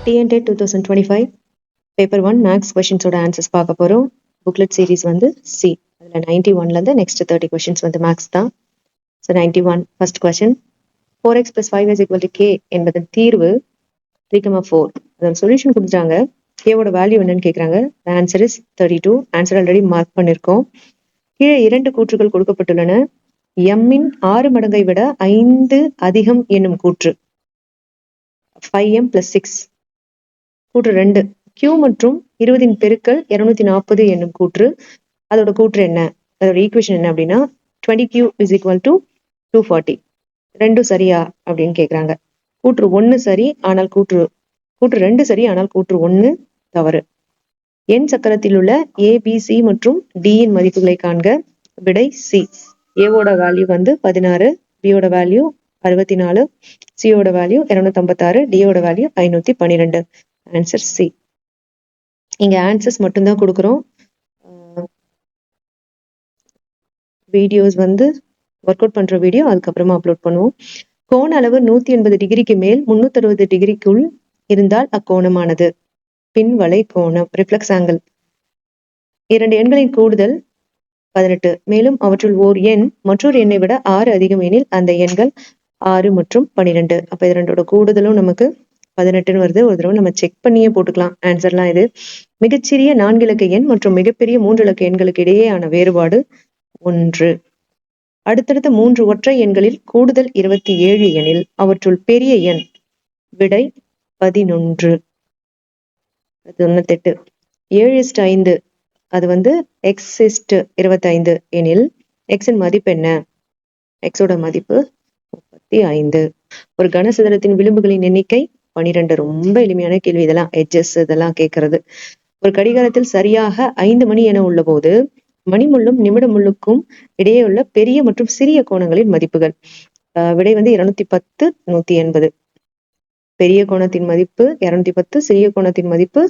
TNTET 2025 paper 1 maths கொஷின்ஸோட answers பார்க்க போகிறோம். Booklet series வந்து சி. அதில் 91லேருந்து நெக்ஸ்ட் 30 கொஷின்ஸ் வந்து மேக்ஸ் தான். So 91 first question, 4x + 5y = k என்பதன் தீர்வு 3,4. அதோட சொல்யூஷன் கொடுத்துட்டாங்க. கேவோட வேல்யூ என்னன்னு கேட்குறாங்க. Answer is 32. Answer already mark பண்ணியிருக்கோம். கீழே 2 கூற்றுகள் கொடுக்கப்பட்டுள்ளன. எம்மின் 6 மடங்கை விட 5 அதிகம் என்னும் கூற்று 5m + 6. கூற்று 2, Q மற்றும் 20 பெருக்கல் 240 என்னும் கூற்று. அதோட கூற்று என்ன, அதோட ஈக்குவேஷன் என்ன அப்படின்னா 20Q = 240. ரெண்டும் சரியா அப்படின்னு கேட்குறாங்க. கூற்று 1 சரி, ஆனால் கூற்று 2 சரி, ஆனால் கூற்று 1 தவறு. எண் சக்கரத்தில் உள்ள ABC மற்றும் D இன் மதிப்புகளை காண்க. விடை சி. ஏவோட வேல்யூ வந்து 16, பியோட வேல்யூ 64, சியோட வேல்யூ 256, டியோட வேல்யூ 512. Answer C. இங்க ஆன்சர்ஸ் மட்டும்தான் கொடுக்குறோம். வீடியோஸ் வந்து ஒர்க் அவுட் பண்ற வீடியோ அதுக்கப்புறமா அப்லோட் பண்ணுவோம். கோண அளவு 180 டிகிரிக்கு மேல் 360 டிகிரிக்குள் இருந்தால் அக்கோணமானது. பின்வளை கோணம், ரிஃப்ளெக்ஸ் ஆங்கிள். 2 எண்களின் கூடுதல் 18, மேலும் அவற்றுள் ஓர் எண் மற்றொரு எண்ணை விட 6 அதிகம் எனில் அந்த எண்கள் 6 மற்றும் 12. அப்ப இது ரெண்டோட கூடுதலும் நமக்கு 18ன்னு வருது. ஒரு தடவை நம்ம செக் பண்ணியே போட்டுக்கலாம் ஆன்சர்லாம். இது மிகச்சிறிய 4 இலக்க எண் மற்றும் மிகப்பெரிய 3 இலக்க எண்களுக்கு இடையேயான வேறுபாடு 1. அடுத்தடுத்த 3 ஒற்றை எண்களில் கூடுதல் 27 எனில் அவற்றுள் பெரிய எண். விடை 11. 98. 7:5 அது வந்து x:25 எனில் எக்ஸின் மதிப்பு என்ன? எக்ஸோட மதிப்பு 35. ஒரு கனசதுரத்தின் விளிம்புகளின் எண்ணிக்கை 12. ரொம்ப எளிமையான கேள்வி இதெல்லாம், எட்ஜஸ் இதெல்லாம் கேட்கறது. ஒரு கடிகாரத்தில் சரியாக 5 மணி என உள்ள போது மணிமுள்ளும் நிமிட முள்ளுக்கும் இடையே உள்ள பெரிய மற்றும் சிறிய கோணங்களின் மதிப்புகள். விடை வந்து 210, 180. பெரிய கோணத்தின் மதிப்பு 210, சிறிய கோணத்தின் மதிப்பு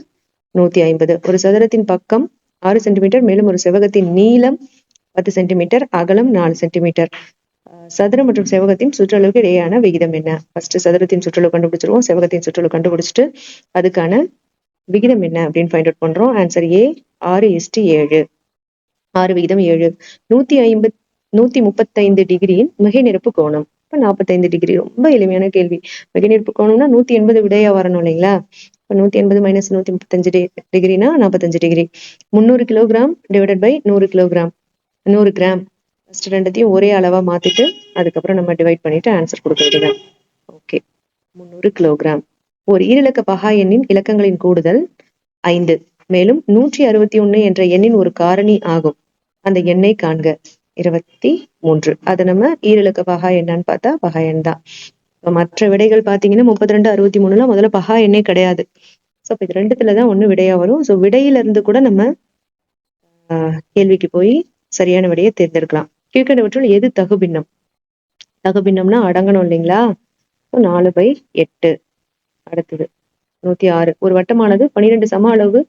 150. ஒரு சதுரத்தின் பக்கம் 6 சென்டிமீட்டர், மேலும் ஒரு செவ்வகத்தின் நீளம் 10 சென்டிமீட்டர், அகலம் 4 சென்டிமீட்டர். சதுரம் மற்றும் செவ்வகத்தின் சுற்றளவுக்கு இடையேயான விகிதம் என்ன? ஃபர்ஸ்ட் சதுரத்தின் சுற்றளவு கண்டுபிடிச்சிருவோம். செவ்வகத்தின் சுற்றளவு கண்டுபிடிச்சிட்டு அதுக்கான விகிதம் என்ன அப்படின்னு ஃபைண்ட் அவுட் பண்றோம். Answer A, 6:7. 6 விகிதம் 7. 135 டிகிரியின் மிகை நிரப்பு கோணம் 45 டிகிரி. ரொம்ப எளிமையான கேள்வி. மிகை நிரப்பு கோணம்னா 180 விடையா வரணும் இல்லைங்களா? 180 - 135 டிகிரினா 45 degree. 300 kilogram divided by 100 kilogram, 100 gram. First ரெண்டத்தையும் ஒரே அளவா மாத்திட்டு அதுக்கப்புறம் நம்ம டிவைட் பண்ணிட்டு ஆன்சர் கொடுக்கறதுதான். Okay, 300 kilogram. ஒரு ஈரிலக்க பகா எண்ணின் இலக்கங்களின் கூடுதல் 5, மேலும் 161 என்ற எண்ணின் ஒரு காரணி ஆகும். அந்த எண்ணை காண்க. 23. அதை நம்ம ஈரிலக்க பகா எண்ணான்னு பார்த்தா பகா எண் தான். மற்ற விடைகள் பாத்தீங்கன்னா 32, 63 முதல்ல பகா எண்ணே கிடையாது. ஸோ இது ரெண்டுத்துலதான் ஒண்ணு விடையா வரும். ஸோ விடையில இருந்து கூட நம்ம கேள்விக்கு போய் சரியான விடையை தேர்ந்தெடுக்கலாம். கீழ்கண்டவற்றுள் எது தகுபின்னம்? தகுபின்னம்னா அடங்கணும் இல்லைங்களா? 4/8. அடுத்தது 106. ஒரு வட்டமானது 12 சம அளவு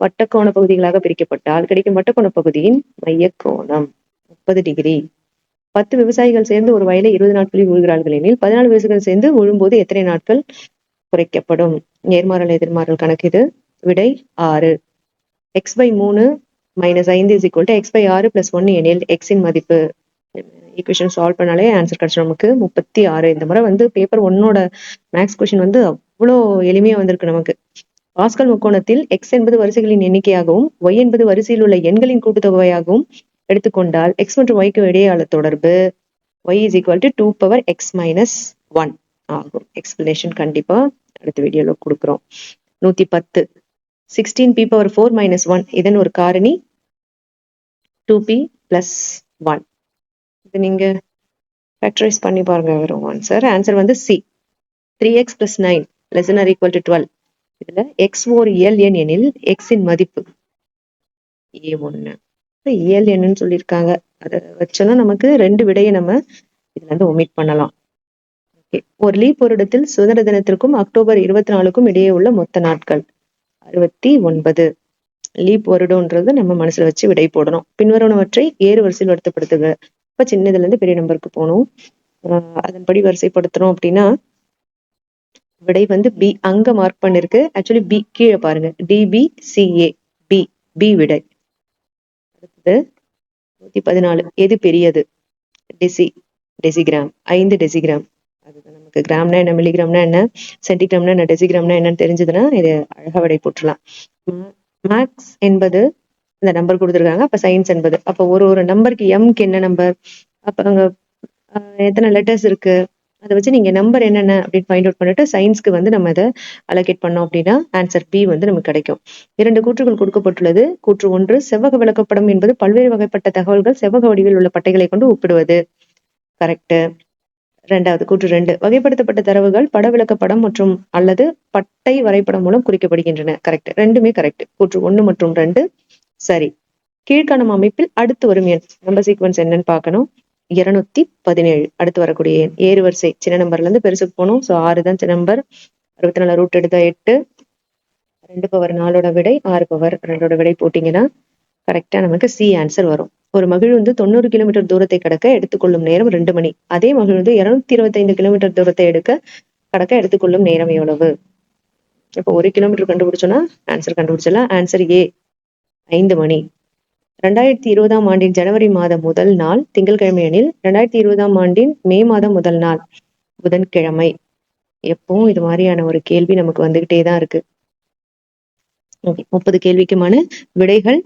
வட்டக்கோண பகுதிகளாக பிரிக்கப்பட்டால் கிடைக்கும் வட்டக்கோண பகுதியின் மைய கோணம் 30 டிகிரி. 10 விவசாயிகள் சேர்ந்து ஒரு வயலை 20 நாட்களில் உழுகிறார்கள் எனில் 14 விவசாயிகள் சேர்ந்து உழும்போது எத்தனை நாட்கள் குறைக்கப்படும்? நேர்மாறல் எதிர்மாறல் கணக்கு இது. விடை 6. x/3 - 5 = x/6 + 1 எனில் எக்ஸின் மதிப்பு. ஈக்குவேஷன் சால்வ் பண்ணாலே ஆன்சர் கிடைச்சிடும் நமக்கு 36. இந்த முறை வந்து பேப்பர் 1ஓட மேக்ஸ் கொஸ்டின் வந்து அவ்வளோ எளிமையா வந்திருக்கு நமக்கு. பாஸ்கல் முக்கோணத்தில் x என்பது வரிசைகளின் எண்ணிக்கையாகவும் y என்பது வரிசையில் உள்ள எண்களின் கூட்டுத்தொகையாகவும் எடுத்துக்கொண்டால் x மற்றும் y க்கு இடையேயான தொடர்பு y = 2x - 1 ஆகும். எக்ஸ்பிளனேஷன் கண்டிப்பா அடுத்த வீடியோல கொடுக்குறோம். 110. 16p⁴ - 1 இதன் ஒரு காரணி 2p + 1. இது நீங்க ஃபேக்டரைஸ் பண்ணி பாருங்க வரும் ஆன்சர். ஆன்சர் வந்து சி. 3x + 9 ≤ 12. இதுல x ஓர் இயல் எண் எனில் எக்ஸின் மதிப்பு A1. இயல் எண்ணுன்னு சொல்லியிருக்காங்க. அதை வச்சோன்னா நமக்கு 2 விடையை நம்ம இதுல இருந்து ஒமிட் பண்ணலாம். ஒரு லீப் வருடத்தில் சுதந்திர தினத்திற்கும் அக்டோபர் 24க்கும் இடையே உள்ள மொத்த நாட்கள் 69. லீப் வருடம்ன்றது நம்ம மனசுல வச்சு விடை போடணும். பின்வருவனவற்றை ஏறு வரிசையில் வருத்தப்படுத்துக. இப்ப சின்னதுல இருந்து பெரிய நம்பருக்கு போகணும். அதன்படி வரிசைப்படுத்துறோம் அப்படின்னா விடை வந்து பி. அங்க மார்க் பண்ணிருக்கு, ஆக்சுவலி பி. கீழே பாருங்க, DBCA, பி. பி விடை. அடுத்தது 114. எது பெரியது? டெசிகிராம். 5 டெசிகிராம். அதுதான் நமக்கு கிராம்னா என்ன, மில்லிகிராம்னா என்ன, சென்டிகிராம்னா என்ன, டெசிகிராம்னா என்னன்னு தெரிஞ்சதுன்னா இது அழகா விடை போட்டுலாம். மேக்ஸ் என்பது இந்த நம்பர் கொடுத்துருக்காங்க, அப்ப சயின்ஸ் என்பது, அப்ப ஒரு நம்பருக்கு எம்க்கு என்ன நம்பர், அப்ப அங்க எத்தனை லெட்டர்ஸ் இருக்கு, அதை வச்சு நீங்க நம்பர் என்னென்ன அப்படின்னு ஃபைண்ட் அவுட் பண்ணிட்டு சயின்ஸ்க்கு வந்து நம்ம இதை அலோகேட் பண்ணோம் அப்படின்னா ஆன்சர் பி வந்து நமக்கு கிடைக்கும். 2 கூற்றுகள் கொடுக்கப்பட்டுள்ளது. கூற்று 1, செவ்வக விளக்கப்படம் என்பது பல்வேறு வகைப்பட்ட தகவல்கள் செவ்வக வடிவில் உள்ள பட்டைகளை கொண்டு ஒப்பிடுவது. கரெக்ட். 2வது கூற்று 2, வகைப்படுத்தப்பட்ட தரவுகள் பட விளக்கப்படம் மற்றும் அல்லது பட்டை வரைபடம் மூலம் குறிக்கப்படுகின்றன. கரெக்ட். 2மே கரெக்ட். கூற்று 1 மற்றும் 2 சரி. கீழ்காணும் அமைப்பில் அடுத்து வரும் எண் நம்பர் சீக்வன்ஸ் என்னன்னு பார்க்கணும். 217 அடுத்து வரக்கூடிய எண். ஏறு வரிசை சின்ன நம்பர்ல இருந்து பெருசுக்கு போகணும். ஸோ 6 தான் சின்ன நம்பர். 64 ரூட் எடுத்தா 8. 2 பவர் 4ஓட விடை 6 பவர் 2ஓட விடை போட்டீங்கன்னா கரெக்டா நமக்கு சி ஆன்சர் வரும். ஒரு மகிழுந்து 90 கிலோமீட்டர் தூரத்தை கடக்க எடுத்துக்கொள்ளும் நேரம் 2 மணி. அதே மகிழுந்து 225 கிலோமீட்டர் தூரத்தை கடக்க எடுத்துக்கொள்ளும் நேரம் எவ்வளவு? இப்போ 1 கிலோமீட்டர் கண்டுபிடிச்சோன்னா ஆன்சர் கண்டுபிடிச்சலாம். ஆன்சர் ஏ, 5 மணி. 2020ஆம் ஆண்டின் ஜனவரி மாதம் முதல் நாள் திங்கட்கிழமை எனில் 2020ஆம் ஆண்டின் மே மாதம் முதல் நாள் புதன்கிழமை. எப்பவும் இது மாதிரியான ஒரு கேள்வி நமக்கு வந்துகிட்டே தான் இருக்கு. 30 கேள்விக்குமான விடைகள்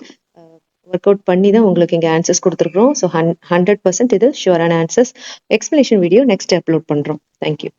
ஒர்க் அவுட் பண்ணி தான் உங்களுக்கு இங்க ஆன்சர்ஸ் கொடுத்துருக்கோம். ஸோ 100% இது ஷுவரான answers. Explanation video next upload பண்றோம். தேங்க்யூ.